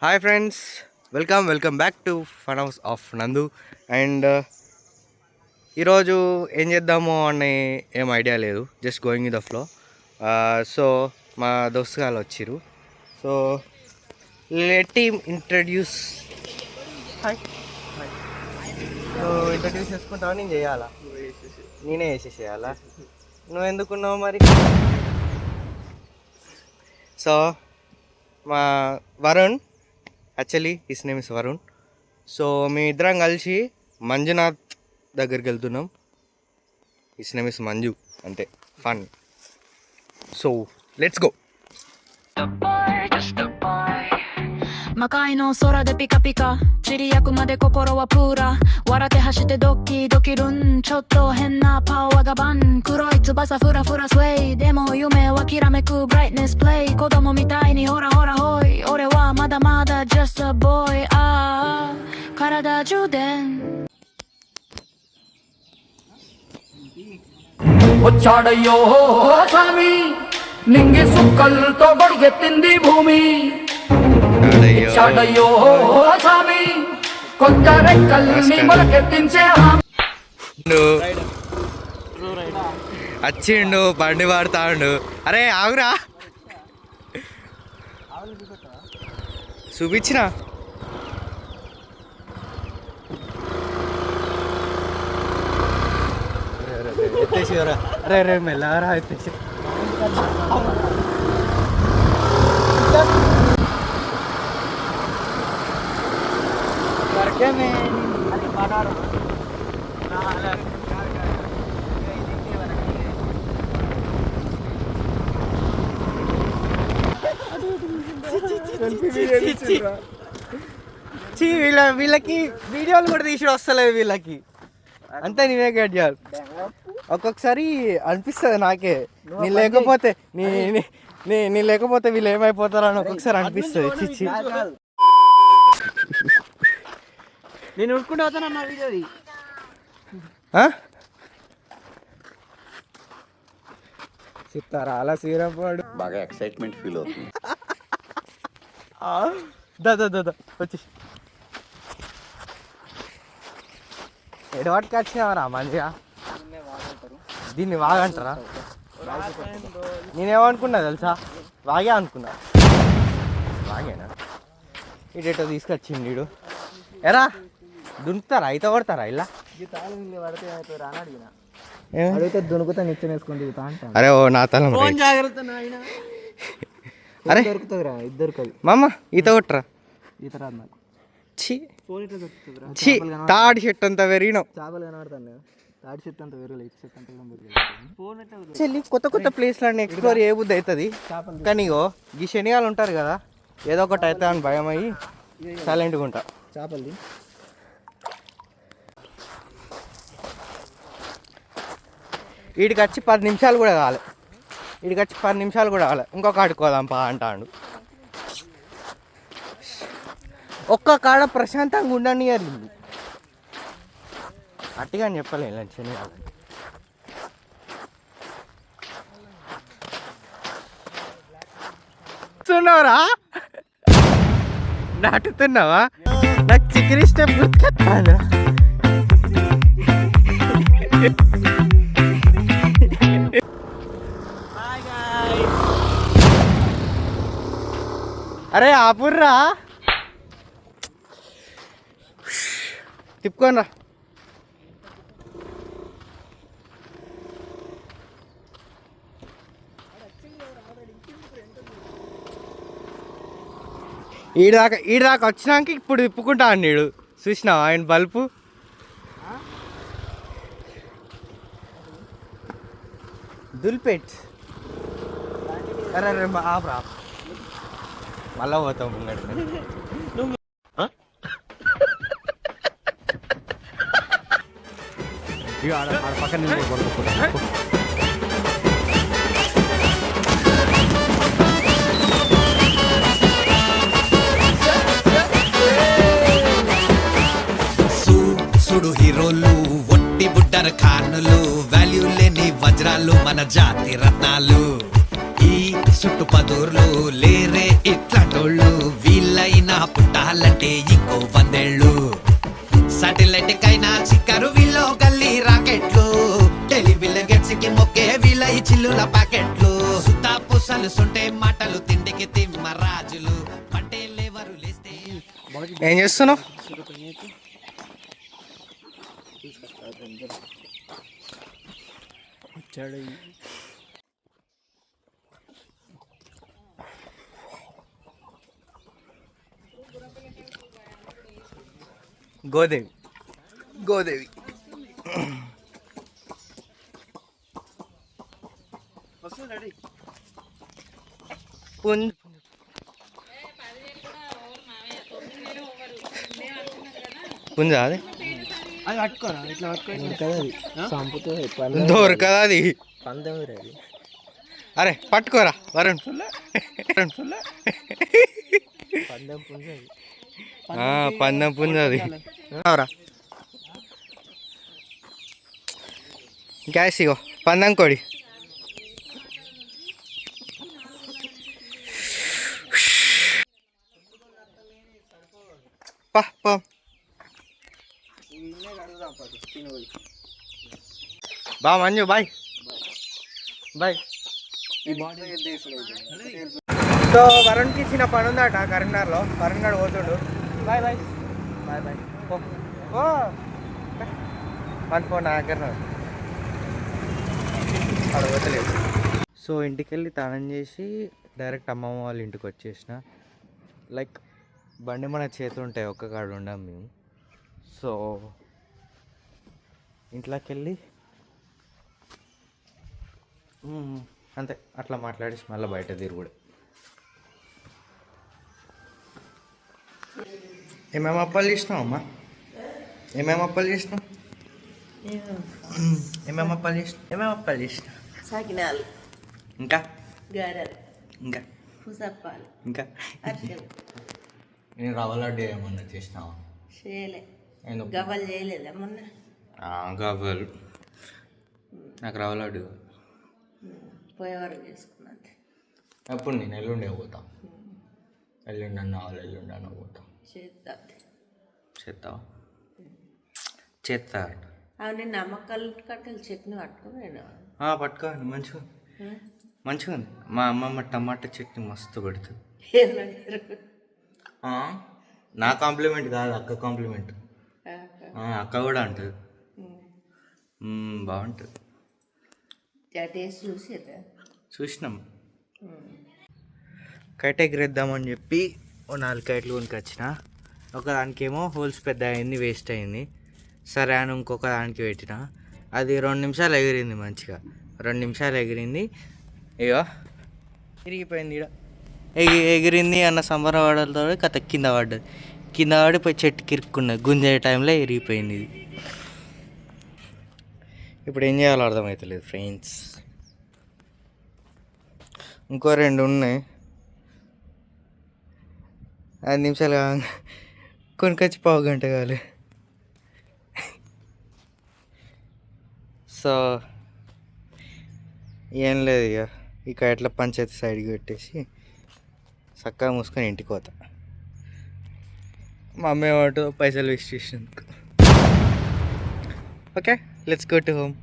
Hi friends, welcome back to fun house of నందు. And ఈరోజు ఏం చేద్దాము అని ఏం ఐడియా లేదు, just going with the flow. So మా దోస్తు గారు వచ్చిర్రు. So let him introduce. Hi. నువ్వు ఇంట్రడ్యూస్ చేసుకుంటావా, నేను చేయాలా? నేనే చేసేసేయాలా? నువ్వు ఎందుకున్నావు మరి? సో మా Varun, actually his name is Varun. So మీ ఇద్దరం కలిసి మంజునాథ్ దగ్గరికి వెళ్తున్నాం. హిస్ నేమ్ ఇస్ మంజు, అంతే, fun. So let's go. Makai no sora de pika pika chiriyaku made kokoro wa pura warate hashite doki doki run chotto henna power ga ban kuroi tsubasa fura fura sway demo yume wa kirameku brightness play kodomo mitai ni hora hora hoi ore wa mada mada just a boy karada juden వచ్చాడయ్యో స్వామి నింగి సుక్కలతో గొడిగెత్తింది భూమి వచ్చాడయ్యో స్వామి కొత్త రెక్కల్ని మొలకెత్తించే వచ్చిండు, బండి వాడుతాడు. అరే ఆగురా, చూపించిన ఎత్తేసిరా. అరే రే మెల్లరా ఎత్తేసి. వీళ్ళకి వీడియోలు కూడా తీసుడు వస్తలేదు వీళ్ళకి, అంతే. నేనే గెట్ చేయాలి. ఒక్కొక్కసారి అనిపిస్తుంది నాకే, నీ లేకపోతే నీ లేకపోతే వీళ్ళు ఏమైపోతారు అని ఒక్కొక్కసారి అనిపిస్తుంది. చిచ్చి, నేను ఉడుకుంటూ అవుతానన్నా వీడియోది. చెప్తారా అలా సీరపాడు బాగా ఎక్సైట్మెంట్ ఫీల్ అవుతుంది. దా వచ్చి ఎడవాటికి వచ్చినావరా మంచిగా. దీన్ని వాగంటారా? నేనేమనుకున్నా తెలుసా, వాగే అనుకున్నా. వాగేనా? ఇటేటో తీసుకొచ్చిండు వీడు. ఎరా దునుకుతారా, అయితే కొడతారా ఇలా? అడిగితే దునుకుతా నిచ్చెన వేసుకొని దిగుతా అంట. అరే ఓ నా తల జాగ్రత్త నాయన. అరే దొరుకుతుందిరా, ఇద్దరు కది మామ ఈత కొట్టరా. ఈత రాదు నాకు. ఛీ ఫోన్ ఇట్లా దొరుకుతుందిరా. ఛీ, తాడి చెట్టు అంతా పెరిగినావు. చేపలు కనబడతాను, తాడి చెట్టు అంత వేరే ఇటు చెట్టు అంత ఫోన్ ఎట్లా చెల్లి కొత్త ప్లేస్లు అన్నీ ఎక్స్ప్లోర్ ఏ బుద్ధి అవుతుంది. కానీ ఇగో ఈ శనిగాలు ఉంటారు కదా, ఏదో ఒకటి అవుతా అని భయం అయ్యి సైలెంట్గా ఉంటా. చేపలది వీడికి వచ్చి 10 నిమిషాలు కూడా కావాలి. ఇంకొక ఆడుకోదాం పా అంటాడు. ఒక్క కాడ ప్రశాంతంగా ఉండనియరు. అట్టిగా అని చెప్పలేదు శనిగాలు. చూస్తున్నావురా, నాటుతున్నావా? నాకు చికెన్ ఇష్టం గుర్తుకొస్తాను. అరే ఆపుర్రా, తిప్పుకోనరా. ఈడాక వచ్చినాక ఇప్పుడు తిప్పుకుంటా అన్నాడు. చూసినావా ఆయన బల్బు? దుల్పేట్. అరే రే ఆపరా, మళ్ళా పోతాం ముంగడు. పక్కన సుడు హీరోలు ఒట్టి బుడ్డర ఖానులు వాల్యూ లేని వజ్రాలు మన జాతి రత్నాలు. ఈ చుట్టుపదూర్లు లేరే ఇట్లాటోళ్ళు వీళ్ళైనా పుట్టాలంటే ఇంకో 100 ఏళ్ళు సాటిలైట్ కైనా చిక్కరు వీళ్ళు గల్లీ రాకెట్లు టెలివిజన్ కి మొక్కే వీళ్ళ ఈ చిల్లుల ప్యాకెట్లు సుతా పుసలు సుంటే మాటలు తిండికి తిమ్మ రాజులు పట్టే లేవరు లేస్తే ఏం చేస్తున్నావు? వచ్చాడు గోదేవి గోదేవి పుంజ్ పుంజా అది అది పట్టుకోరా ఇట్లా పట్టుకోవాలి కదా అది చంపుతుంది దొరకదా అది. పందెం అది అరే పట్టుకోరా వరుణ్. పందెం పుంజ అది పందెం పుంజ అది. అవరా గ్యాస్ ఇగో పందెం కోడి. పా పా బా మంజు బాయ్ బాయ్. సో వరుణ్కి చిన్న పని ఉందట కరీంనగర్లో. కరీంనగర్ పోతుండు. Bye bye bye bye. ఓ ఫోన్ నా దగ్గర అడగలేదు. సో ఇంటికి వెళ్ళి స్నానం చేసి డైరెక్ట్ అమ్మమ్మ వాళ్ళ ఇంటికి వచ్చేసిన. లైక్ బండి మన చేతులు ఉంటాయి, ఒక్క కాడ ఉండం మేము. సో ఇంట్లోకి వెళ్ళి అంతే అట్లా మాట్లాడేసి మళ్ళీ బయట తిరుగుడు. ఏమేమి అప్పాలు చేసినావు అమ్మా? ఏమేమి అప్పాలు చేసినావు? ఏమేమి అప్పాలు చేసినావు? సకినాలు, ఇంకా గారెలు, ఇంకా పుసప్పాలు, ఇంకా అరిసెలు నేను రవ్వ లడ్డు ఏమన్నా చేసినావా? చేయలే. ఎందుకు? గవ్వలు చేయలేదా మొన్న? గవ్వలు నాకు రవ్వ లడ్డు. పోయేవారు చేసుకున్నది. అప్పుడు నేను ఎల్లుండే పోతా. ఎల్లుండి అన్న పోతా. చేస్తుంది. చేస్తావా? చేస్తా. అవును, నమ్మకాలు కట్టెలు చట్నీ పట్టుకోలేను. పట్టుకోండి. మంచిగా ఉంది. మా అమ్మమ్మ టమాటా చట్నీ మస్తు పెడుతుంది. నా కాంప్లిమెంట్ కాదు, అక్క కాంప్లిమెంట్. అక్క కూడా అంటుంది బాగుంటుంది. టేస్ట్ చూసిర్రా? చూసినాం. కైట్ ఎగిరేద్దామని చెప్పి 4 కైట్లు కొనుకొచ్చిన. ఒకదానికేమో హోల్స్ పెద్ద అయింది, వేస్ట్ అయింది. సరే అని ఇంకొక దానికి పెట్టిన. అది 2 నిమిషాలు ఎగిరింది మంచిగా. 2 నిమిషాలు ఎగిరింది. ఇగో ఇరిగిపోయింది. ఎగిరింది అన్న సంబరం పడలతో కథ కింద పడ్డది. కింద పడిపోయి చెట్టుకి ఇరుక్కున్నది. గుంజే టైంలో ఇరిగిపోయింది ఇది. ఇప్పుడు ఏం చేయాలో అర్థమవుతలేదు ఫ్రెండ్స్. ఇంకో 2 ఉన్నాయి. 5 నిమిషాలు కొనుకొచ్చి 1/2 గంట కాలే. సో ఏం లేదు, ఇక ఎట్లా పంచాయతీ సైడ్కి పెట్టేసి చక్కగా మూసుకొని ఇంటికి పోతా. మా అమ్మ ఏమంటో పైసలు వేస్ట్ చేసినందుకు. Okay, let's go to home.